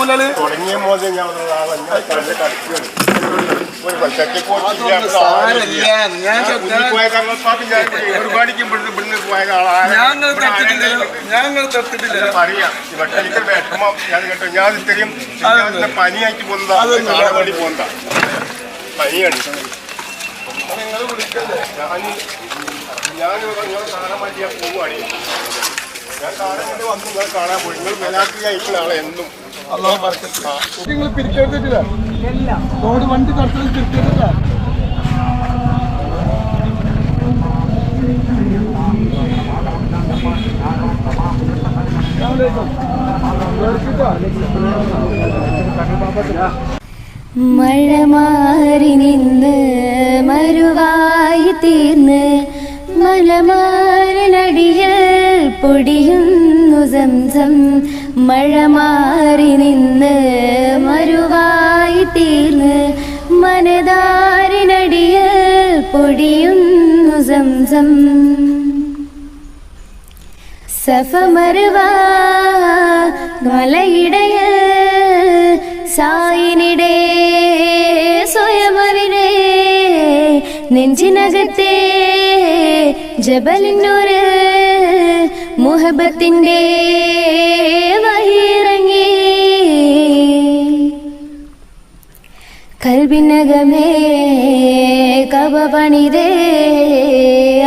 തുടങ്ങിയ മോദം ഞാൻ ഞാൻ ഇത്രയും പനിയാക്കി പോകുന്നതാ വേണ്ടി പോകുന്നതാ പനിയാണ് നിങ്ങൾ വിളിക്കല്ലേ ഞാൻ കാണാൻ വേണ്ടി ഞാൻ പോവുകയാണ് ഞാൻ കാണാൻ വേണ്ടി വന്നു നിങ്ങൾ കാണാൻ പോയി നിങ്ങൾ മെലാക്കിയായിട്ടുള്ള ആളെ എന്നും നിങ്ങൾ പിരിക്കെടുത്തിട്ടില്ല റോഡ് വണ്ടി തടസ്സം പിരിക്കെടുത്തില്ല മഴ മാറി നിന്ന് മരുവായി തീർന്ന് മലമാരനടിയിൽ പൊടിയുന്നു സംസം മഴ മാറി നിന്ന് മരുവായി തീർന്ന് മനതാരനടിയിൽ പൊടിയുന്നു സംസം സഫ മറുവ മലയിടയിൽ സായിനിടെ സ്വയമറിടെ നെഞ്ചിനകത്തെ ജബലിനൂര് മുഹബത്തിന്റെ വഹിറങ്ങി കൽബിനകമേ കബ പണിതേ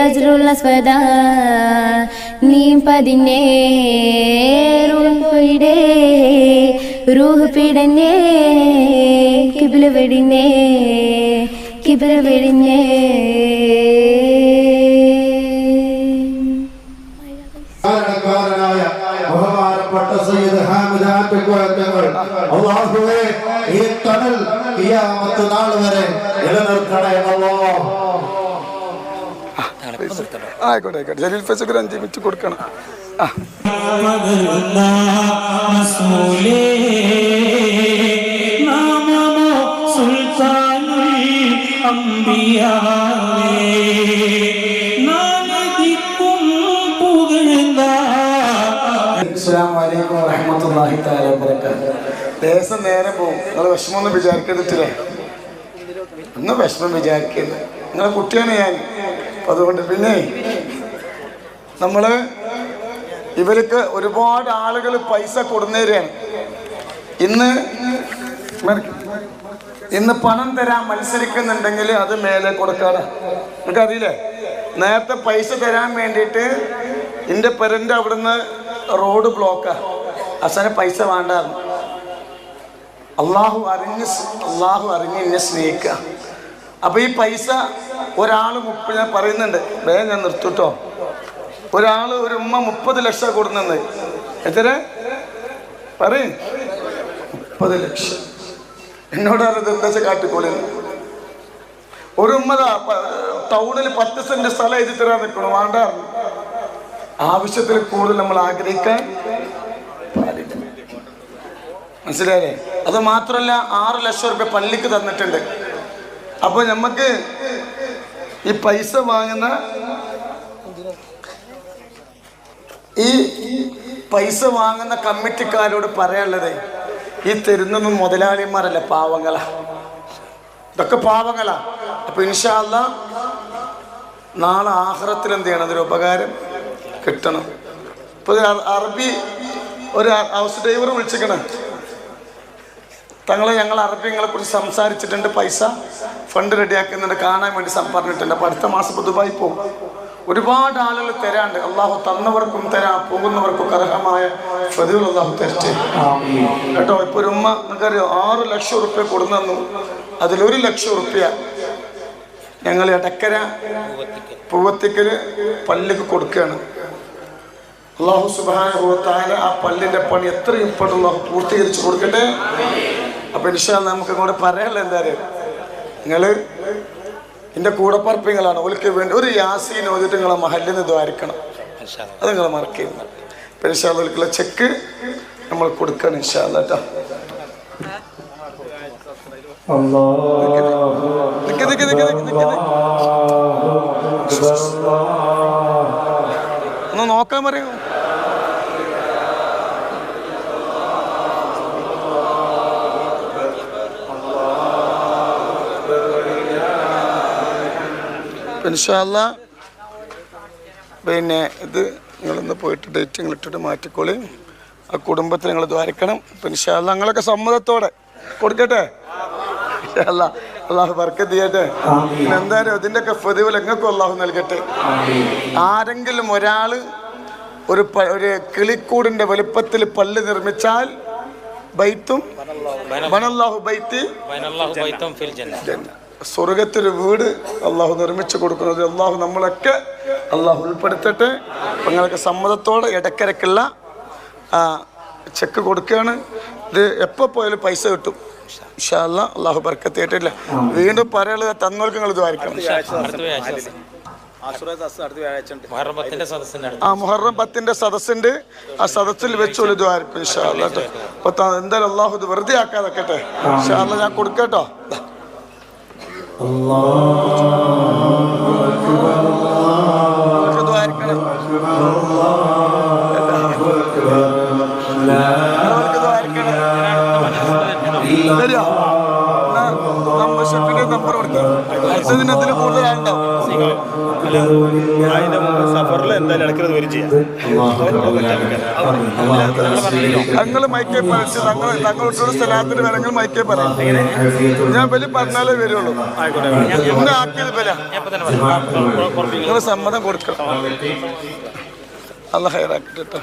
അജ്റുൽ അസ്വദ നീ പതിനേ പോയിടേ റൂഹ് പിടഞ്ഞേ കിബില വെടിഞ്ഞേ കിബില വെടിഞ്ഞേ ബഹുമാനപ്പെട്ട സയ്യിദ് ഹാമിദ് ആറ്റക്കുഴക്കങ്ങൾ അല്ലാഹുവേ ഈ തണൽ ഖിയാമത്ത് നാൾ വരെ നിലനിർത്തണേ അല്ലാഹ്. ആയിക്കോട്ടെ ആയിക്കോട്ടെ ജലീൽ ഫൈസക്ക് 5 മിനിറ്റ് കൊടുക്കണം. ദേശം നേരെ പോകും. നിങ്ങൾ വിഷമമൊന്നും വിചാരിക്കരുതില്ലേ, ഒന്നും വിഷമം വിചാരിക്കരുത്. നിങ്ങളെ കുട്ടിയാണ് ഞാൻ. അതുകൊണ്ട് പിന്നെ നമ്മൾ ഇവർക്ക് ഒരുപാട് ആളുകൾ പൈസ കൊടുന്നേരാണ്. ഇന്ന് പണം തരാൻ മത്സരിക്കുന്നുണ്ടെങ്കിൽ അത് മേലെ കൊടുക്കാതെ. നിങ്ങൾക്കറിയില്ലേ, നേരത്തെ പൈസ തരാൻ വേണ്ടിയിട്ട് എൻ്റെ പെരൻ്റെ അവിടുന്ന് റോഡ് ബ്ലോക്കാ. അവസാനം പൈസ വേണ്ടായിരുന്നു. അള്ളാഹു അറിഞ്ഞ് എന്നെ സ്നേഹിക്കുക. അപ്പോൾ ഈ പൈസ ഒരാൾ ഞാൻ പറയുന്നുണ്ട്, വേഗം ഞാൻ നിർത്തുട്ടോ. ഒരാൾ ഒരു ഉമ്മ 30 ലക്ഷം കൊടുക്കുന്നത്. എത്ര പറയും? 30 ലക്ഷം. എന്നോടാണ് ഇത് എന്താ വെച്ചാൽ കാട്ടിക്കോളിന്ന്. ഒരു ഉമ്മ ടൗണിൽ 10 സെന്റ് സ്ഥലം എഴുതി തരാൻ നിൽക്കണം. വേണ്ടായിരുന്നു. ആവശ്യത്തിൽ കൂടുതൽ നമ്മൾ ആഗ്രഹിക്കാൻ പാടില്ല. മനസ്സിലായേ? അത് മാത്രമല്ല 6 ലക്ഷം റുപ്യ പള്ളിക്ക് തന്നിട്ടുണ്ട്. അപ്പോൾ നമുക്ക് ഈ പൈസ വാങ്ങുന്ന കമ്മിറ്റിക്കാരോട് പറയാനുള്ളത്, ഈ തരുന്നൊന്നും മുതലാളിമാരല്ല, പാവങ്ങളാ. ഇതൊക്കെ പാവങ്ങളാ. അപ്പൊ ഇൻഷാ അല്ലാഹ് നാളെ ആഖിറത്തിൽ എന്ത് ചെയ്യണം? അതൊരു ഉപകാരം കിട്ടണം. ഇപ്പൊ അറബി ഒരു ഹൗസ് ഡ്രൈവർ വിളിച്ചിരിക്കണം. ഞങ്ങൾ അറബിങ്ങളെ കുറിച്ച് സംസാരിച്ചിട്ടുണ്ട്, പൈസ ഫണ്ട് റെഡിയാക്കുന്നുണ്ട്, കാണാൻ വേണ്ടി പറഞ്ഞിട്ടുണ്ട്. അപ്പോൾ അടുത്ത മാസം ഇപ്പോൾ ദുബായി പോകും. ഒരുപാട് ആളുകൾ തരാണ്ട്. അള്ളാഹു തന്നവർക്കും തരാം, പോകുന്നവർക്കും അർഹമായ ഫദിൽ അള്ളാഹു തരട്ടെ കേട്ടോ. ഇപ്പോൾ ഒരു ഉമ്മ നിങ്ങൾക്കറിയോ 6 ലക്ഷം റുപ്യ കൊടുന്നു. അതിൽ1 ലക്ഷം റുപ്യ ഞങ്ങൾ എടക്കര പൂവത്തിക്കൽ പള്ളിക്ക് കൊടുക്കുകയാണ്. അള്ളാഹു സുബ്ഹാനഹു വ തആല ആ പള്ളിൻ്റെ പണി എത്രയും പെട്ടെന്ന് പൂർത്തീകരിച്ച് കൊടുക്കട്ടെ. അപ്പം ഇൻഷാ അല്ലാഹ് നമുക്ക് ഇങ്ങോട്ട് പറയാനുള്ള എന്താ പറയുക, നിങ്ങൾ എൻ്റെ കൂടപ്പറപ്പിങ്ങളാണ്. ഓൽക്ക് വേണ്ടി ഒരു യാസീൻ ഓതിട്ട് നിങ്ങളെ മഹല്ലിൽ നിന്ന് ദ്വാരിക്കണം. അത് നിങ്ങൾ മറക്കരുത്. അപ്പം ഇൻഷാ അല്ലാഹ് ഓൽക്കുള്ള ചെക്ക് നമ്മൾ കൊടുക്കണം ഇൻഷാ അല്ലാഹ് കേട്ടോ. ഒന്ന് നോക്കാൻ പറയൂ. ഇൻഷാ അല്ലാ പിന്നെ ഇത് നിങ്ങളൊന്ന് പോയിട്ട് ഡേറ്റ് നിങ്ങൾ ഇട്ടിട്ട് മാറ്റിക്കോളി. ആ കുടുംബത്തിൽ നിങ്ങൾ ദ്വാരിക്കണം. ഇൻഷാ അല്ലാ നിങ്ങളൊക്കെ സമ്മതത്തോടെ കൊടുക്കട്ടെ. ഇൻഷാ അല്ലാ അള്ളാഹു ബർക്കത്ത് ചെയ്യട്ടെ. പിന്നെ എന്തായാലും ഇതിൻ്റെയൊക്കെ പ്രതിഫലം നിങ്ങൾക്കും അള്ളാഹു നൽകട്ടെ. ആരെങ്കിലും ഒരാൾ ഒരു കിളിക്കൂടിൻ്റെ വലുപ്പത്തിൽ പള്ളി നിർമ്മിച്ചാൽ ബൈത്തും ബനല്ലാഹു ബൈത്തി സ്വർഗത്തിൽ വീട് അള്ളാഹു നിർമ്മിച്ചു കൊടുക്കുന്നത് അള്ളാഹു നമ്മളൊക്കെ അള്ളാഹു ഉൾപ്പെടുത്തട്ടെ. നിങ്ങളൊക്കെ സമ്മതത്തോടെ ഇടയ്ക്കിടയ്ക്കുള്ള ചെക്ക് കൊടുക്കുകയാണ്. ഇത് എപ്പോൾ പോയാലും പൈസ കിട്ടും. ഇൻഷാ അല്ലാ അള്ളാഹു ബർക്കത്ത് ചെയ്തിട്ടില്ല. വീണ്ടും പറയാനുള്ളത് തന്നോർക്ക് നിങ്ങൾ ദ്വാരിക്കണം. മുഹറം 10 സദസ്സുണ്ട്. ആ സദസ്സിൽ വെച്ചോളൂ ദ്വാരിക്കും ഇൻഷാ അല്ലാ. അപ്പൊ എന്തായാലും അള്ളാഹു ഇത് വെറുതെ ആക്കാതെക്കട്ടെ. ഇൻഷാ അല്ലാ ഞാൻ കൊടുക്കട്ടോ. മെമ്പർഷിപ്പിന്റെ നമ്പർ കൊടുക്കാം. അടുത്തതിനത്തിൽ കൂടുതലായിട്ടുണ്ടാവും. ഞങ്ങൾ മൈക്കേ പറച്ച് തങ്ങളോട് സ്ഥലത്തിന് വരങ്ങൾ മൈക്കേ പറയാം. ഞാൻ ബലി പറഞ്ഞാലേ വരുള്ളൂ. ഇന്ന് ആക്കിയത് ബല നിങ്ങൾ സമ്മതം കൊടുക്കണം. അല്ലാഹ് ഹൈറാക്കട്ടെ.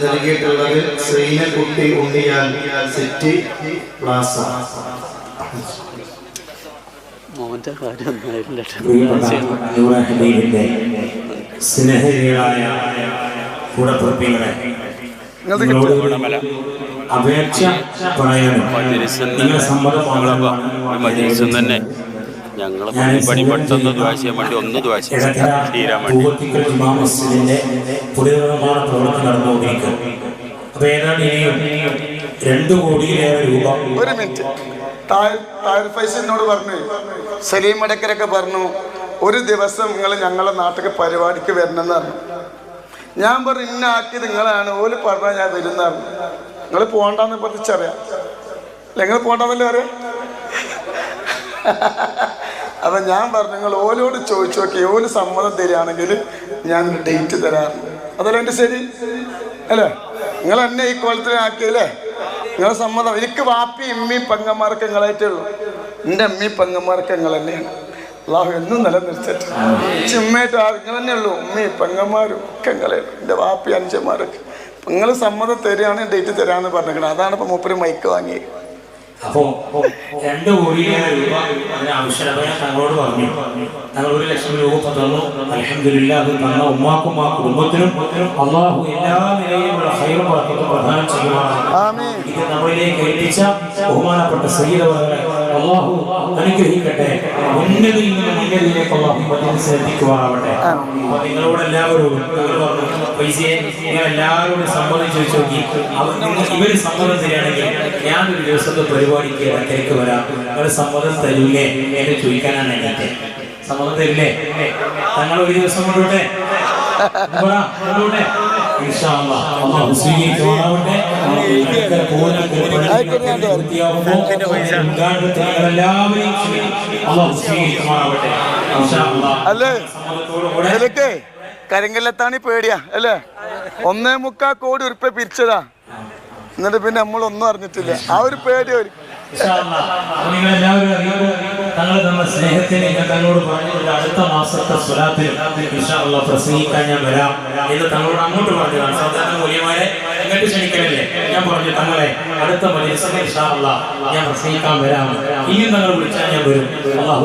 നൽകിയിട്ടുള്ളത് ശ്രീനക്കുട്ടി ഉണ്ണിയാൽ സിറ്റി പ്ലാസ. മോന്റെ കാര്യം സ്നേഹികളായ കൂടപ്പിറപ്പികളെ അപേക്ഷ പറയാനും നിങ്ങളുടെ സമ്മതം തന്നെ ഞങ്ങളെ പണി പെട്ടെന്ന് ദ്വാശിയാൻ വേണ്ടി ഒന്ന് തീരാൻ വേണ്ടി പുനർനിർമ്മാണ പ്രവർത്തനം നടന്നുകൊണ്ടിരിക്കും. അപ്പൊ ഏതാണ്ട് ഇനിയും 2 കോടിയിലേറെ രൂപ. ഒരു മിനിറ്റ്. താഹിർ ഫൈസലിനോട് പറഞ്ഞു, സലീം അടക്കരൊക്കെ പറഞ്ഞു ഒരു ദിവസം നിങ്ങൾ ഞങ്ങളെ നാട്ടിലേക്ക് പരിപാടിക്ക് വരണമെന്ന് പറഞ്ഞു. ഞാൻ പറഞ്ഞു ഇന്ന ആക്കിയത് നിങ്ങളാണ്. ഓല് പറഞ്ഞാൽ ഞാൻ വരുന്നതാണ്. നിങ്ങൾ പോകണ്ടെന്ന് പറ്റിച്ചറിയാം. നിങ്ങൾ പോകണ്ടെന്നല്ലേ അറിയാം. അപ്പം ഞാൻ പറഞ്ഞു നിങ്ങൾ ഓലോട് ചോദിച്ചു നോക്കി. ഓല് സമ്മതം തരികയാണെങ്കിൽ ഞാൻ ഡേറ്റ് തരാറുണ്ട്. അതല്ലേ എൻ്റെ ശരി അല്ലേ? നിങ്ങൾ എന്നെ ഈ കോലത്തിലാക്കിയല്ലേ? നിങ്ങളെ സമ്മതം. എനിക്ക് വാപ്പി എമ്മയും പെങ്ങന്മാർക്ക് നിങ്ങളായിട്ടേ ഉള്ളൂ. എൻ്റെ അമ്മയും പെങ്ങന്മാർക്ക് നിങ്ങൾ തന്നെയാണ്. അള്ളാഹു എന്നും നിലനിർത്തിട്ട് ചിമ്മയായിട്ട് നിങ്ങൾ തന്നെ ഉള്ളൂ. ഉമ്മയും പെങ്ങന്മാരും ഒക്കെ നിങ്ങളെ. എൻ്റെ വാപ്പി അഞ്ചന്മാരൊക്കെ നിങ്ങൾ സമ്മതം തരികയാണെങ്കിൽ ഡേറ്റ് തരാമെന്ന് പറഞ്ഞിരിക്കണം. അതാണ് ഇപ്പം മൂപ്പര് മൈക്ക് വാങ്ങിയത്. അപ്പോ 2 കോടിയിലേറെ രൂപ അതിന് ആവശ്യമായ തങ്ങളോട് പറഞ്ഞു. ഞങ്ങൾ 1 ലക്ഷം രൂപ തന്നു. അൽഹംദുലില്ലാഹ് അത് തന്ന ഉമ്മാക്കും ആ കുടുംബത്തിനും അള്ളാഹു എല്ലാ നിലയിലുള്ള ഹൈറും ബർക്കത്തും പ്രദാനം ചെയ്യുമാറാകട്ടെ. ഇത് നമ്മളിലേക്ക് എത്തിച്ച ബഹുമാനപ്പെട്ട സയ്യിദ് അവരെ അള്ളാഹു അനുഗ്രഹിക്കട്ടെ. ഉന്നതിയിൽ നിന്ന് ഉന്നതിയിലേക്ക് അള്ളാഹു എത്തിക്കുമാറാവട്ടെ. അപ്പൊ നിങ്ങളോട് എല്ലാവരും പൈസയെ നിങ്ങൾ എല്ലാവരോടും സമ്മതം ചോദിച്ചു നോക്കി. ഇവര് സമ്മതം തരികയാണെങ്കിൽ ഞാനൊരു ദിവസത്തെ പരിപാടിക്ക് ഇടയ്ക്ക് വരാം. നിങ്ങൾ സമ്മതം തരൂലേ എന്ന് ചോദിക്കാനാണ് എന്നെ. സമ്മതം തരില്ലേ? തങ്ങൾ ഒരു ദിവസം കൊണ്ടോട്ടെ. അല്ലേ ഇതിലൊക്കെ കരിങ്കല്ലെത്താണി പേടിയാ അല്ലേ? 1.25 കോടി ഉറുപ്പിക പിരിച്ചതാ. എന്നിട്ട് പിന്നെ നമ്മളൊന്നും അറിഞ്ഞിട്ടില്ല. ആ ഒരു പേടി ഒരു നിങ്ങളെല്ലാവരും അറിയുമ്പോൾ തങ്ങൾ തന്ന സ്നേഹത്തിന് ഞാൻ തങ്ങളോട് പറഞ്ഞിട്ടുണ്ട്. അടുത്ത മാസത്തെ സ്വലാത്തിൽ പ്രസംഗിക്കാൻ ഞാൻ വരാം എന്ന് തങ്ങളോട് അങ്ങോട്ട് പറഞ്ഞതാണ്. സാധാരണ മൂല്യമാരെ ഇങ്ങോട്ട് ക്ഷണിക്കലല്ലേ. ഞാൻ പറഞ്ഞു തങ്ങളെ അടുത്ത മജ്‌ലിസിൽ ഇൻഷാ അല്ലാഹ് ഞാൻ പ്രസംഗിക്കാൻ വരാം. ഇനിയും തങ്ങൾ വിളിച്ചാൽ ഞാൻ വരും. അല്ലാഹു